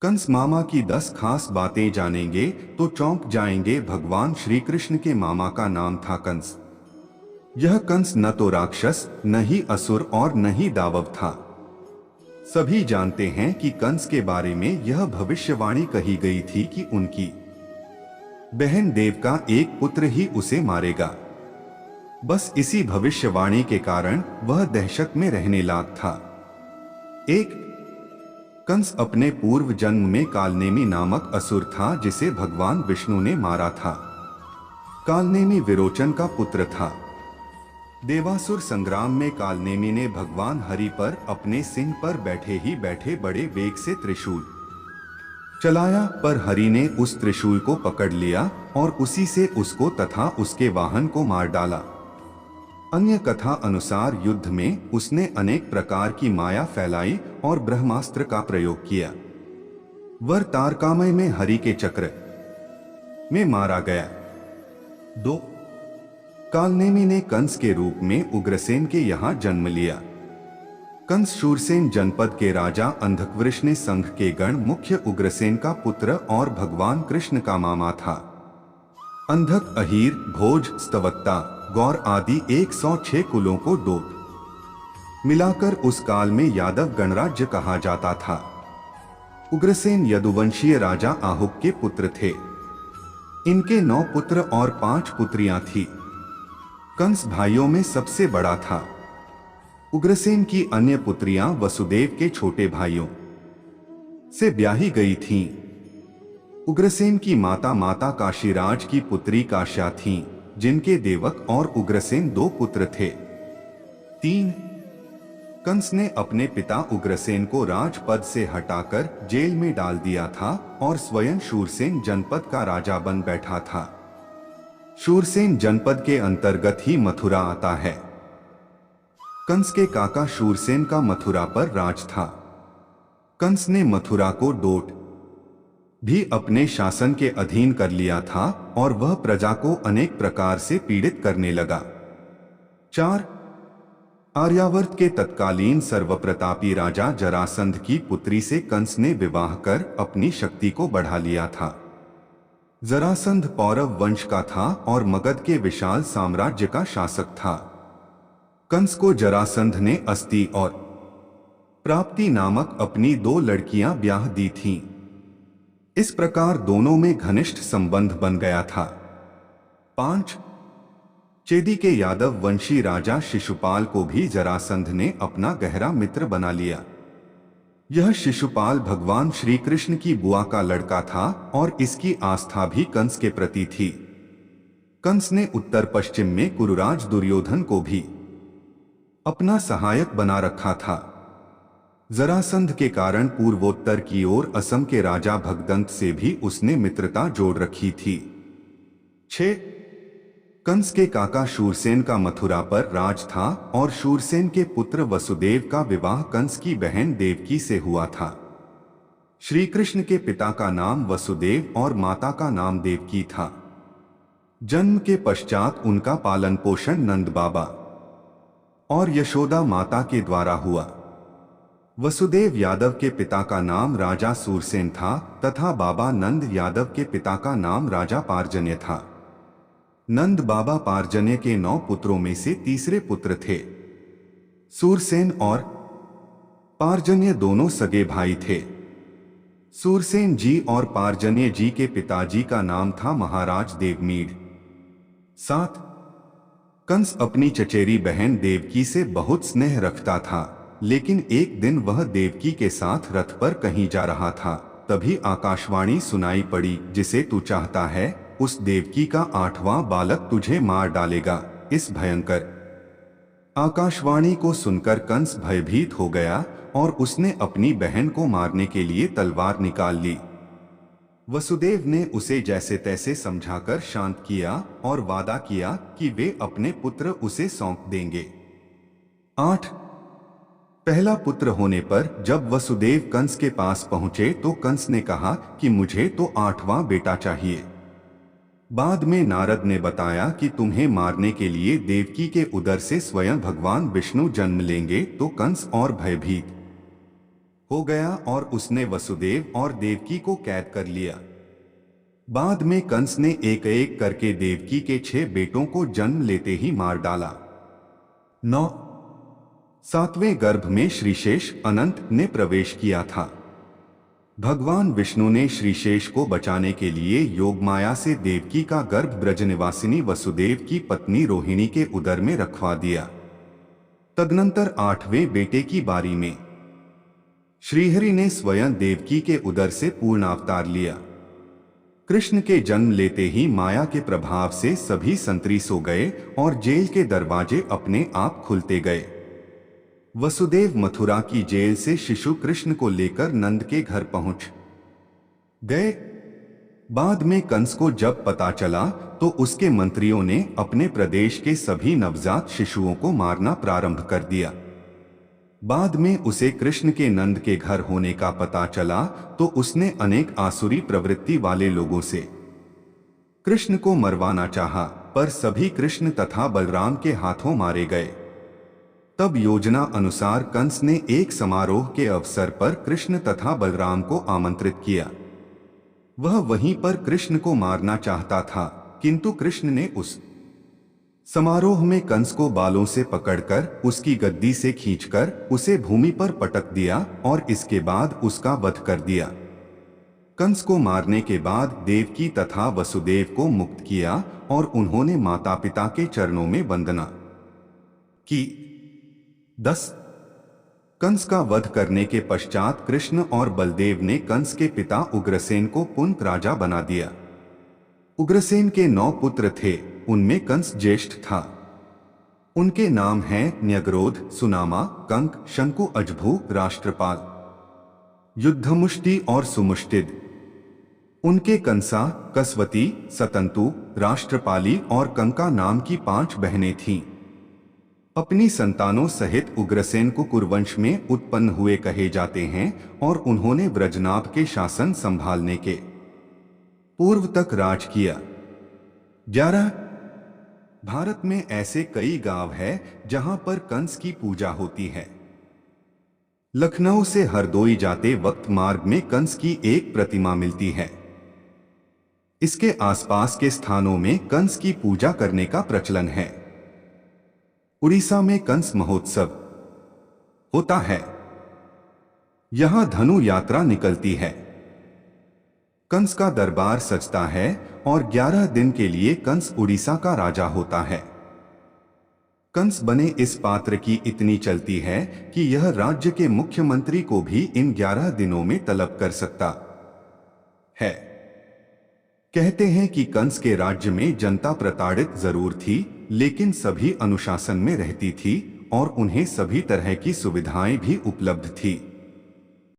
कंस मामा की 10 खास बातें जानेंगे तो चौंक जाएंगे। भगवान श्री कृष्ण के मामा का नाम था कंस। यह कंस न तो राक्षस, न ही असुर और न ही दानव था। सभी जानते हैं कि कंस के बारे में यह भविष्यवाणी कही गई थी कि उनकी बहन देव का एक पुत्र ही उसे मारेगा। बस इसी भविष्यवाणी के कारण वह दहशत में रहने लायक था। एक कंस अपने पूर्व जन्म में कालनेमी नामक असुर था जिसे भगवान विष्णु ने मारा था। कालनेमी विरोचन का पुत्र था। देवासुर संग्राम में कालनेमी ने भगवान हरि पर अपने सिंह पर बैठे ही बैठे बड़े वेग से त्रिशूल चलाया, पर हरि ने उस त्रिशूल को पकड़ लिया और उसी से उसको तथा उसके वाहन को मार डाला। अन्य कथा अनुसार युद्ध में उसने अनेक प्रकार की माया फैलाई और ब्रह्मास्त्र का प्रयोग किया। वह तारकामय में हरि के चक्र में मारा गया। 2 कालनेमी ने कंस के रूप में उग्रसेन के यहाँ जन्म लिया। कंस शूरसेन जनपद के राजा अंधकवृष ने संघ के गण मुख्य उग्रसेन का पुत्र और भगवान कृष्ण का मामा था। अंधक, अहीर, भोज, स्तवत्ता, गौर आदि 106 कुलों को दो मिलाकर उस काल में यादव गणराज्य कहा जाता था। उग्रसेन यदुवंशीय राजा आहुक के पुत्र थे। इनके 9 पुत्र और 5 पुत्रियां थीं। कंस भाइयों में सबसे बड़ा था। उग्रसेन की अन्य पुत्रियां वसुदेव के छोटे भाइयों से ब्याही गई थीं। उग्रसेन की माता काशीराज की पुत्री काश्या थीं, जिनके देवक और उग्रसेन 2 पुत्र थे। 3 कंस ने अपने पिता उग्रसेन को राजपद से हटाकर जेल में डाल दिया था और स्वयं शूरसेन जनपद का राजा बन बैठा था। शूरसेन जनपद के अंतर्गत ही मथुरा आता है। कंस के काका शूरसेन का मथुरा पर राज था। कंस ने मथुरा को डोट भी अपने शासन के अधीन कर लिया था और वह प्रजा को अनेक प्रकार से पीड़ित करने लगा। 4 आर्यावर्त के तत्कालीन सर्वप्रतापी राजा जरासंध की पुत्री से कंस ने विवाह कर अपनी शक्ति को बढ़ा लिया था। जरासंध पौरव वंश का था और मगध के विशाल साम्राज्य का शासक था। कंस को जरासंध ने अस्ति और प्राप्ति नामक अपनी 2 लड़कियां ब्याह दी थीं। इस प्रकार दोनों में घनिष्ठ संबंध बन गया था। 5 चेदी के यादव वंशी राजा शिशुपाल को भी जरासंध ने अपना गहरा मित्र बना लिया। यह शिशुपाल भगवान श्री कृष्ण की बुआ का लड़का था और इसकी आस्था भी कंस के प्रति थी। कंस ने उत्तर पश्चिम में कुरुराज दुर्योधन को भी अपना सहायक बना रखा था। जरासंध के कारण पूर्वोत्तर की ओर असम के राजा भगदंत से भी उसने मित्रता जोड़ रखी थी। 6 कंस के काका शूरसेन का मथुरा पर राज था और शूरसेन के पुत्र वसुदेव का विवाह कंस की बहन देवकी से हुआ था। श्री कृष्ण के पिता का नाम वसुदेव और माता का नाम देवकी था। जन्म के पश्चात उनका पालन पोषण नंद बाबा और यशोदा माता के द्वारा हुआ। वसुदेव यादव के पिता का नाम राजा सूरसेन था तथा बाबा नंद यादव के पिता का नाम राजा पार्जन्य था। नंद बाबा पार्जन्य के 9 पुत्रों में से तीसरे पुत्र थे। सूरसेन और पार्जन्य दोनों सगे भाई थे। सूरसेन जी और पार्जन्य जी के पिताजी का नाम था महाराज देवमीढ़। 7 कंस अपनी चचेरी बहन देवकी से बहुत स्नेह रखता था, लेकिन एक दिन वह देवकी के साथ रथ पर कहीं जा रहा था। तभी आकाशवाणी सुनाई पड़ी, जिसे तू चाहता है उस देवकी का 8वां बालक तुझे मार डालेगा। इस भयंकर आकाशवाणी को सुनकर कंस भयभीत हो गया और उसने अपनी बहन को मारने के लिए तलवार निकाल ली। वसुदेव ने उसे जैसे तैसे समझाकर शांत किया और वादा किया कि वे अपने पुत्र उसे सौंप देंगे। 8 पहला पुत्र होने पर जब वसुदेव कंस के पास पहुंचे तो कंस ने कहा कि मुझे तो 8वां बेटा चाहिए। बाद में नारद ने बताया कि तुम्हें मारने के लिए देवकी के उदर से स्वयं भगवान विष्णु जन्म लेंगे। तो कंस और भयभीत हो गया और उसने वसुदेव और देवकी को कैद कर लिया। बाद में कंस ने एक एक करके देवकी के 6 बेटों को जन्म लेते ही मार डाला। 9 सातवें गर्भ में श्रीशेष अनंत ने प्रवेश किया था। भगवान विष्णु ने श्रीशेष को बचाने के लिए योगमाया से देवकी का गर्भ ब्रजनिवासिनी वसुदेव की पत्नी रोहिणी के उदर में रखवा दिया। तदनंतर 8वें बेटे की बारी में श्रीहरि ने स्वयं देवकी के उदर से पूर्णावतार लिया। कृष्ण के जन्म लेते ही माया के प्रभाव से सभी संतरी सो गए और जेल के दरवाजे अपने आप खुलते गए। वसुदेव मथुरा की जेल से शिशु कृष्ण को लेकर नंद के घर पहुंच गए। बाद में कंस को जब पता चला तो उसके मंत्रियों ने अपने प्रदेश के सभी नवजात शिशुओं को मारना प्रारंभ कर दिया। बाद में उसे कृष्ण के नंद के घर होने का पता चला तो उसने अनेक आसुरी प्रवृत्ति वाले लोगों से कृष्ण को मरवाना चाहा, पर सभी कृष्ण तथा बलराम के हाथों मारे गए। तब योजना अनुसार कंस ने एक समारोह के अवसर पर कृष्ण तथा बलराम को आमंत्रित किया। वह वहीं पर कृष्ण को मारना चाहता था, किंतु कृष्ण ने उस समारोह में कंस को बालों से पकड़कर उसकी गद्दी से खींचकर उसे भूमि पर पटक दिया और इसके बाद उसका वध कर दिया। कंस को मारने के बाद देवकी तथा वसुदेव को मुक्त किया और उन्होंने माता पिता के चरणों में वंदना की। 10 कंस का वध करने के पश्चात कृष्ण और बलदेव ने कंस के पिता उग्रसेन को पुनः राजा बना दिया। उग्रसेन के 9 पुत्र थे, उनमें कंस ज्येष्ठ था। उनके नाम हैं न्यग्रोध, सुनामा, कंक, शंकु, अजभू, राष्ट्रपाल, युद्धमुष्टि और सुमुष्टिद। उनके कंसा, कसवती, सतंतु, राष्ट्रपाली और कंका नाम की 5 बहनें थीं। अपनी संतानों सहित उग्रसेन को कुरुवंश में उत्पन्न हुए कहे जाते हैं और उन्होंने ब्रजनाभ के शासन संभालने के पूर्व तक राज किया। 11 भारत में ऐसे कई गांव हैं जहां पर कंस की पूजा होती है। लखनऊ से हरदोई जाते वक्त मार्ग में कंस की एक प्रतिमा मिलती है। इसके आसपास के स्थानों में कंस की पूजा करने का प्रचलन है। उड़ीसा में कंस महोत्सव होता है। यहां धनु यात्रा निकलती है। कंस का दरबार सजता है और 11 दिन के लिए कंस उड़ीसा का राजा होता है। कंस बने इस पात्र की इतनी चलती है कि यह राज्य के मुख्यमंत्री को भी इन 11 दिनों में तलब कर सकता है। कहते हैं कि कंस के राज्य में जनता प्रताड़ित जरूर थी, लेकिन सभी अनुशासन में रहती थी और उन्हें सभी तरह की सुविधाएं भी उपलब्ध थी।